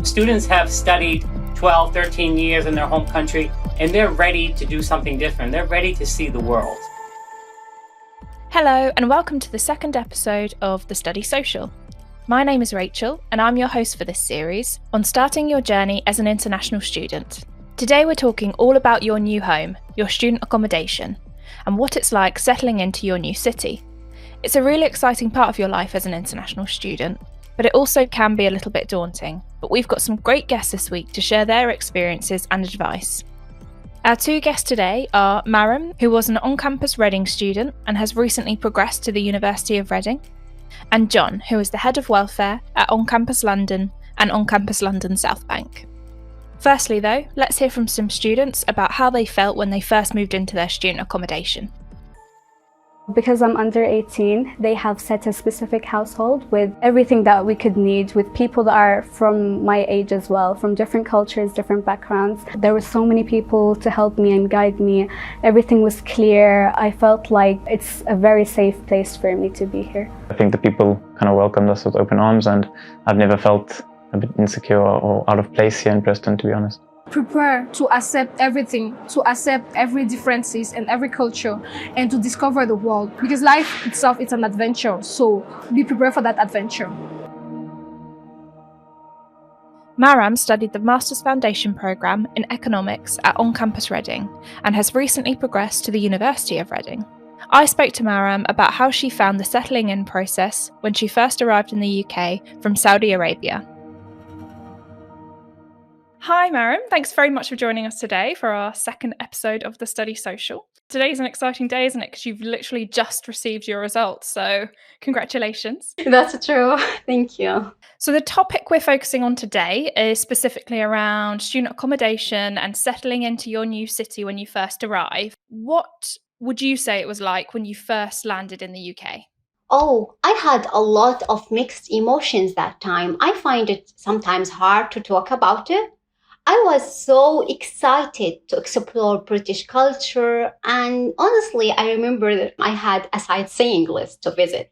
Students have studied 12, 13 years in their home country, and they're ready to do something different. They're ready to see the world. Hello, and welcome to the second episode of The Study Social. My name is Rachel, and I'm your host for this series on starting your journey as an international student. Today we're talking all about your new home, your student accommodation, and what it's like settling into your new city. It's a really exciting part of your life as an international student, but it also can be a little bit daunting. But we've got some great guests this week to share their experiences and advice. Our two guests today are Maram, who was an ONCAMPUS Reading student and has recently progressed to the University of Reading, and John, who is the Head of Welfare at ONCAMPUS London and ONCAMPUS London South Bank. Firstly though, let's hear from some students about how they felt when they first moved into their student accommodation. Because I'm under 18, they have set a specific household with everything that we could need, with people that are from my age as well, from different cultures, different backgrounds. There were so many people to help me and guide me. Everything was clear. I felt like it's a very safe place for me to be here. I think the people kind of welcomed us with open arms, and I've never felt a bit insecure or out of place here in Preston, to be honest. Prepare to accept everything, to accept every differences and every culture, and to discover the world, because life itself is an adventure, so be prepared for that adventure. Maram studied the Master's Foundation programme in Economics at ONCAMPUS Reading and has recently progressed to the University of Reading. I spoke to Maram about how she found the settling in process when she first arrived in the UK from Saudi Arabia. Hi Maram, thanks very much for joining us today for our second episode of The Study Social. Today's an exciting day, isn't it? Because you've literally just received your results, so congratulations. That's true, thank you. So the topic we're focusing on today is specifically around student accommodation and settling into your new city when you first arrive. What would you say it was like when you first landed in the UK? Oh, I had a lot of mixed emotions that time. I find it sometimes hard to talk about it. I was so excited to explore British culture, and honestly, I remember that I had a sightseeing list to visit.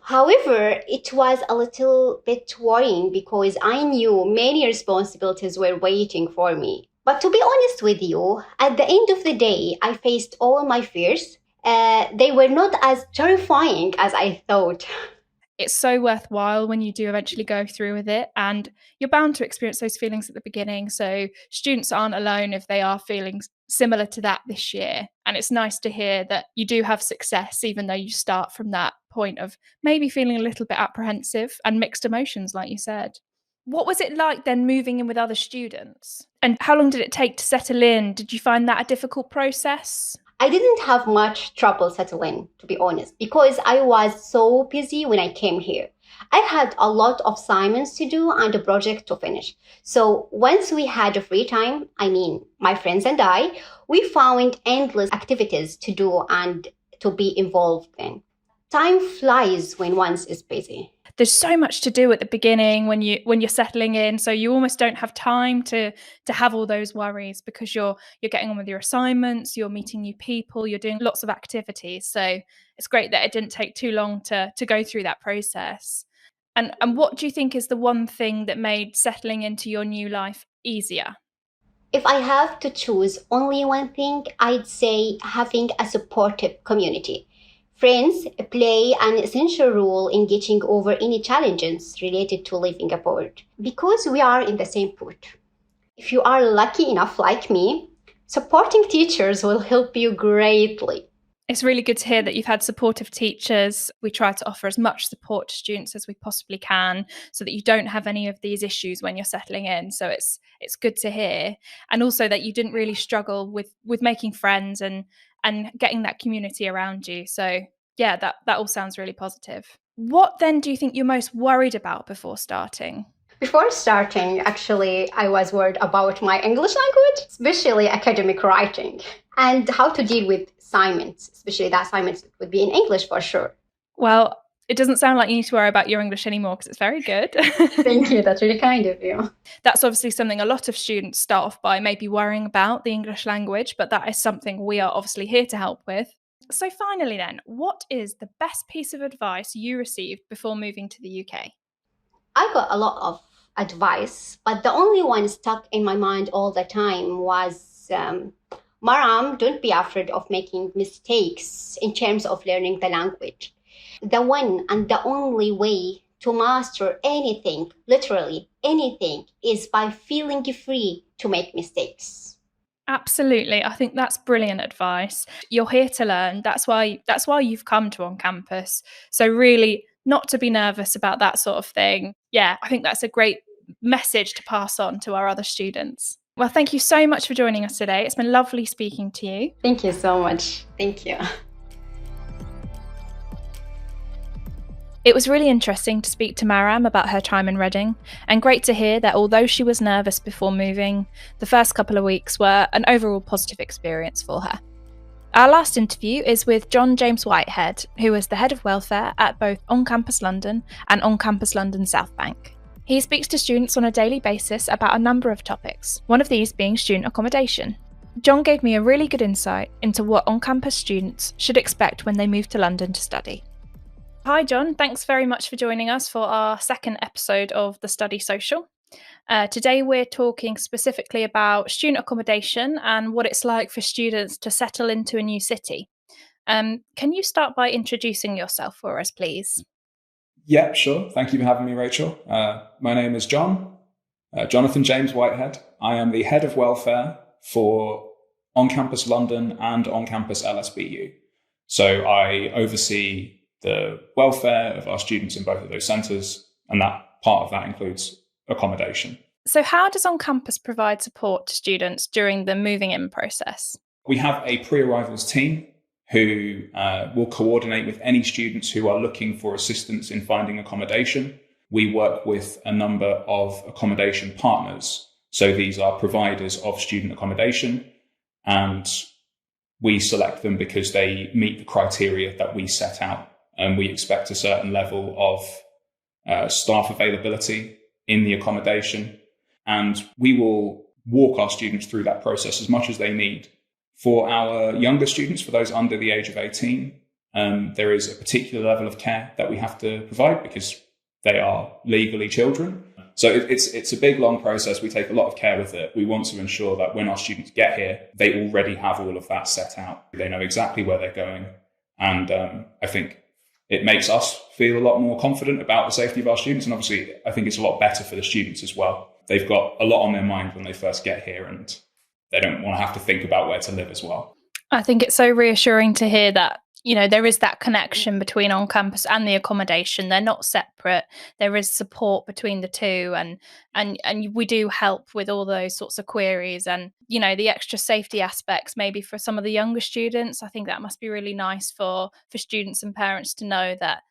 However, it was a little bit worrying because I knew many responsibilities were waiting for me. But to be honest with you, at the end of the day, I faced all my fears. They were not as terrifying as I thought. It's so worthwhile when you do eventually go through with it, and you're bound to experience those feelings at the beginning. So students aren't alone if they are feeling similar to that this year. And it's nice to hear that you do have success, even though you start from that point of maybe feeling a little bit apprehensive and mixed emotions, like you said. What was it like then moving in with other students? And how long did it take to settle in? Did you find that a difficult process? I didn't have much trouble settling, to be honest, because I was so busy when I came here. I had a lot of assignments to do and a project to finish. So once we had a free time, my friends and I, we found endless activities to do and to be involved in. Time flies when one is busy. There's so much to do at the beginning when you're settling in, so you almost don't have time to have all those worries because you're getting on with your assignments, you're meeting new people, you're doing lots of activities. So it's great that it didn't take too long to go through that process. And what do you think is the one thing that made settling into your new life easier? If I have to choose only one thing, I'd say having a supportive community. Friends play an essential role in getting over any challenges related to living abroad because we are in the same boat. If you are lucky enough like me, supporting teachers will help you greatly. It's really good to hear that you've had supportive teachers. We try to offer as much support to students as we possibly can so that you don't have any of these issues when you're settling in. So it's good to hear. And also that you didn't really struggle with making friends and getting that community around you. So yeah, that all sounds really positive. What then do you think you're most worried about before starting? Before starting, actually, I was worried about my English language, especially academic writing, and how to deal with assignments, especially the assignments that would be in English for sure. Well, it doesn't sound like you need to worry about your English anymore because it's very good. Thank you. That's really kind of you. That's obviously something a lot of students start off by maybe worrying about, the English language, but that is something we are obviously here to help with. So finally then, what is the best piece of advice you received before moving to the UK? I got a lot of advice, but the only one stuck in my mind all the time was Maram, don't be afraid of making mistakes in terms of learning the language. The one and the only way to master anything, literally anything, is by feeling free to make mistakes. Absolutely. I think that's brilliant advice. You're here to learn. That's why you've come to On Campus. So really not to be nervous about that sort of thing. Yeah, I think that's a great message to pass on to our other students. Well, thank you so much for joining us today. It's been lovely speaking to you. Thank you so much. Thank you. It was really interesting to speak to Maram about her time in Reading, and great to hear that although she was nervous before moving, the first couple of weeks were an overall positive experience for her. Our last interview is with James-Whitehead, who is the Head of Welfare at both On Campus London and On Campus London South Bank. He speaks to students on a daily basis about a number of topics, one of these being student accommodation. John gave me a really good insight into what on-campus students should expect when they move to London to study. Hi John, thanks very much for joining us for our second episode of the Study Social. Today we're talking specifically about student accommodation and what it's like for students to settle into a new city. Can you start by introducing yourself for us, please? Yeah, sure. Thank you for having me, Rachel. My name is Jonathan James-Whitehead. I am the Head of Welfare for On Campus London and On Campus LSBU. So I oversee the welfare of our students in both of those centres, and that part of that includes accommodation. So how does On Campus provide support to students during the moving in process? We have a pre-arrivals team who will coordinate with any students who are looking for assistance in finding accommodation. We work with a number of accommodation partners. So these are providers of student accommodation, and we select them because they meet the criteria that we set out. And we expect a certain level of staff availability in the accommodation. And we will walk our students through that process as much as they need. For our younger students, for those under the age of 18, there is a particular level of care that we have to provide because they are legally children. So it's a big, long process. We take a lot of care with it. We want to ensure that when our students get here, they already have all of that set out. They know exactly where they're going. And I think it makes us feel a lot more confident about the safety of our students. And obviously, I think it's a lot better for the students as well. They've got a lot on their mind when they first get here, and they don't want to have to think about where to live as well. I think it's so reassuring to hear that, you know, there is that connection between on campus and the accommodation. They're not separate. There is support between the two, and we do help with all those sorts of queries and, you know, the extra safety aspects maybe for some of the younger students. I think that must be really nice for students and parents to know that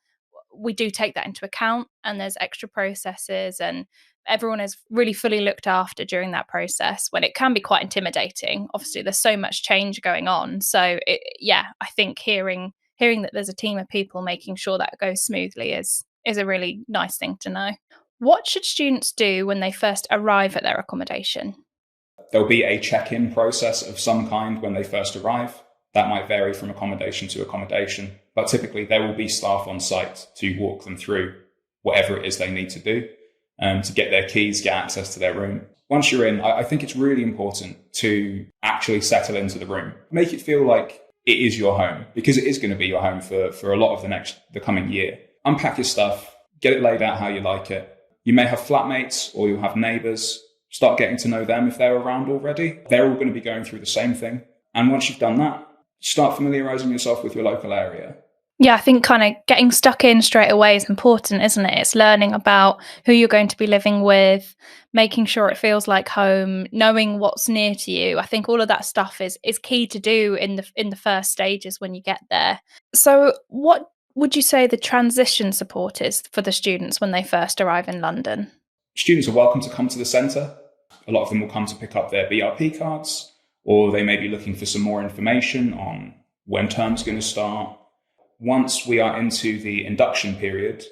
we do take that into account, and there's extra processes, and everyone is really fully looked after during that process, when it can be quite intimidating. Obviously, there's so much change going on. So, I think hearing that there's a team of people making sure that goes smoothly is a really nice thing to know. What should students do when they first arrive at their accommodation? There'll be a check-in process of some kind when they first arrive. That might vary from accommodation to accommodation, but typically there will be staff on site to walk them through whatever it is they need to do. To get their keys, get access to their room. Once you're in, I think it's really important to actually settle into the room. Make it feel like it is your home, because it is going to be your home for a lot of the coming year. Unpack your stuff, get it laid out how you like it. You may have flatmates or you'll have neighbours. Start getting to know them if they're around already. They're all going to be going through the same thing. And once you've done that, start familiarising yourself with your local area. Yeah, I think kind of getting stuck in straight away is important, isn't it? It's learning about who you're going to be living with, making sure it feels like home, knowing what's near to you. I think all of that stuff is key to do in the first stages when you get there. So what would you say the transition support is for the students when they first arrive in London? Students are welcome to come to the centre. A lot of them will come to pick up their BRP cards, or they may be looking for some more information on when term's going to start. Once we are into the induction period,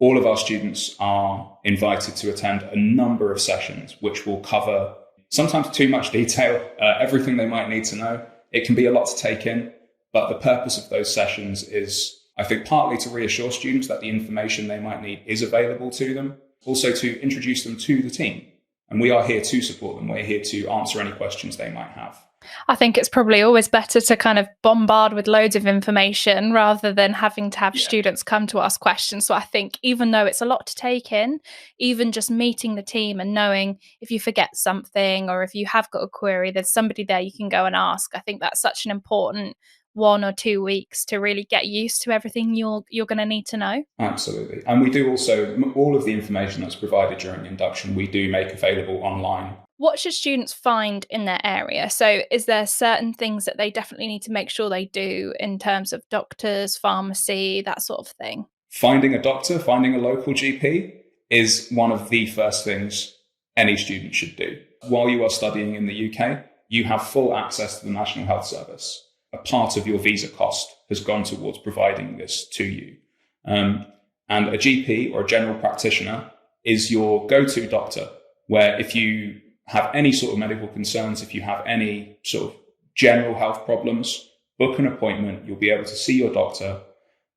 all of our students are invited to attend a number of sessions, which will cover sometimes too much detail, everything they might need to know. It can be a lot to take in, but the purpose of those sessions is, I think, partly to reassure students that the information they might need is available to them, also to introduce them to the team. And we are here to support them. We're here to answer any questions they might have. I think it's probably always better to kind of bombard with loads of information rather than having to have students come to ask questions. So I think even though it's a lot to take in, even just meeting the team and knowing if you forget something or if you have got a query, there's somebody there you can go and ask. I think that's such an important 1 or 2 weeks to really get used to everything you're going to need to know. Absolutely. And we do also, all of the information that's provided during induction, we do make available online. What should students find in their area? So is there certain things that they definitely need to make sure they do in terms of doctors, pharmacy, that sort of thing? Finding a doctor, finding a local GP is one of the first things any student should do. While you are studying in the UK, you have full access to the National Health Service. A part of your visa cost has gone towards providing this to you. And a GP or a general practitioner is your go-to doctor, where if you have any sort of medical concerns, if you have any sort of general health problems, book an appointment. You'll be able to see your doctor,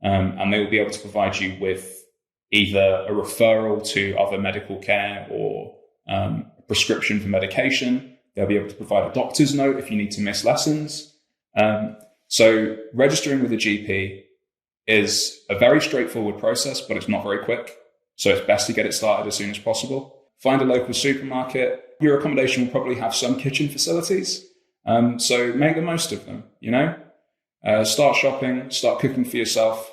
and they will be able to provide you with either a referral to other medical care or a prescription for medication. They'll be able to provide a doctor's note if you need to miss lessons. So registering with a GP is a very straightforward process, but it's not very quick. So it's best to get it started as soon as possible. Find a local supermarket. Your accommodation will probably have some kitchen facilities. So make the most of them, start shopping, start cooking for yourself,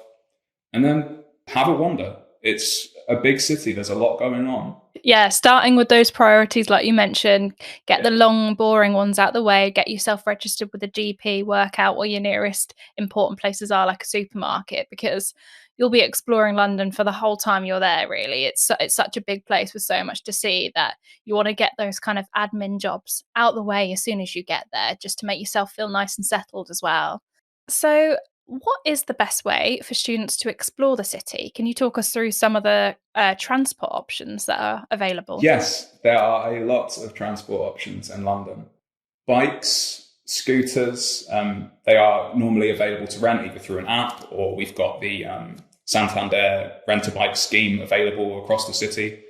and then have a wander. It's a big city. There's a lot going on. Yeah, starting with those priorities, like you mentioned, get the long, boring ones out the way, get yourself registered with a GP, work out where your nearest important places are, like a supermarket, because you'll be exploring London for the whole time you're there, really. It's such a big place with so much to see that you want to get those kind of admin jobs out the way as soon as you get there, just to make yourself feel nice and settled as well. So what is the best way for students to explore the city? Can you talk us through some of the transport options that are available? Yes, there are a lot of transport options in London. Bikes, scooters, they are normally available to rent either through an app, or we've got the Santander rent-a-bike scheme available across the city.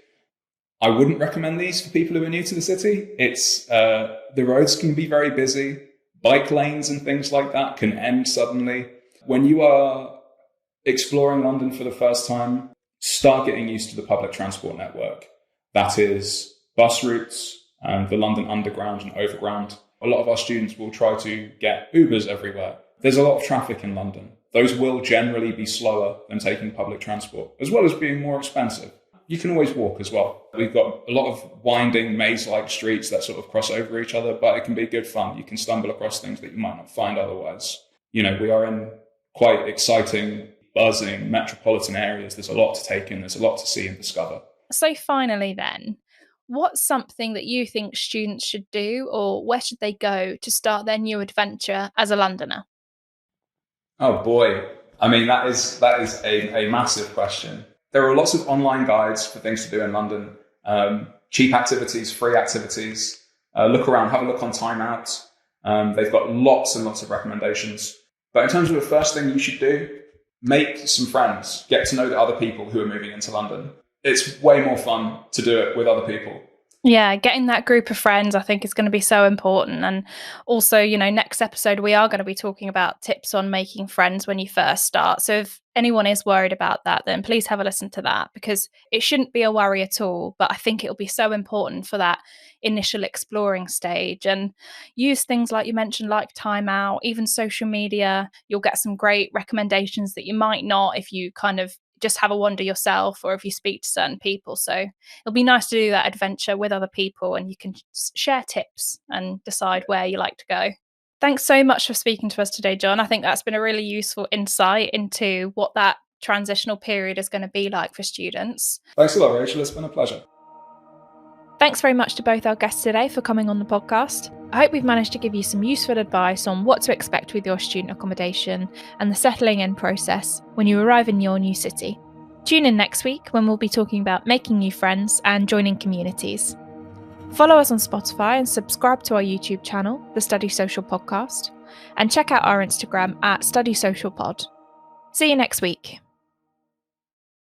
I wouldn't recommend these for people who are new to the city. It's the roads can be very busy. Bike lanes and things like that can end suddenly. When you are exploring London for the first time, start getting used to the public transport network. That is bus routes, the London Underground and Overground. A lot of our students will try to get Ubers everywhere. There's a lot of traffic in London. Those will generally be slower than taking public transport, as well as being more expensive. You can always walk as well. We've got a lot of winding maze-like streets that sort of cross over each other, but it can be good fun. You can stumble across things that you might not find otherwise. We are in quite exciting, buzzing metropolitan areas. There's a lot to take in. There's a lot to see and discover. So finally then, what's something that you think students should do, or where should they go to start their new adventure as a Londoner? Oh boy. I mean, that is a massive question. There are lots of online guides for things to do in London. Cheap activities, free activities. Look around, have a look on Time Out. They've got lots and lots of recommendations. But in terms of the first thing you should do, make some friends. Get to know the other people who are moving into London. It's way more fun to do it with other people. Yeah, getting that group of friends, I think, is going to be so important. And also, next episode, we are going to be talking about tips on making friends when you first start. So if anyone is worried about that, then please have a listen to that, because it shouldn't be a worry at all. But I think it'll be so important for that initial exploring stage. And use things like you mentioned, like Time Out, even social media. You'll get some great recommendations that you might not if you kind of just have a wander yourself, or if you speak to certain people. So it'll be nice to do that adventure with other people, and you can share tips and decide where you like to go. Thanks so much for speaking to us today, John. I think that's been a really useful insight into what that transitional period is going to be like for students. Thanks a lot, Rachel. It's been a pleasure. Thanks very much to both our guests today for coming on the podcast. I hope we've managed to give you some useful advice on what to expect with your student accommodation and the settling in process when you arrive in your new city. Tune in next week when we'll be talking about making new friends and joining communities. Follow us on Spotify and subscribe to our YouTube channel, The Study Social Podcast, and check out our Instagram at Study Social Pod. See you next week.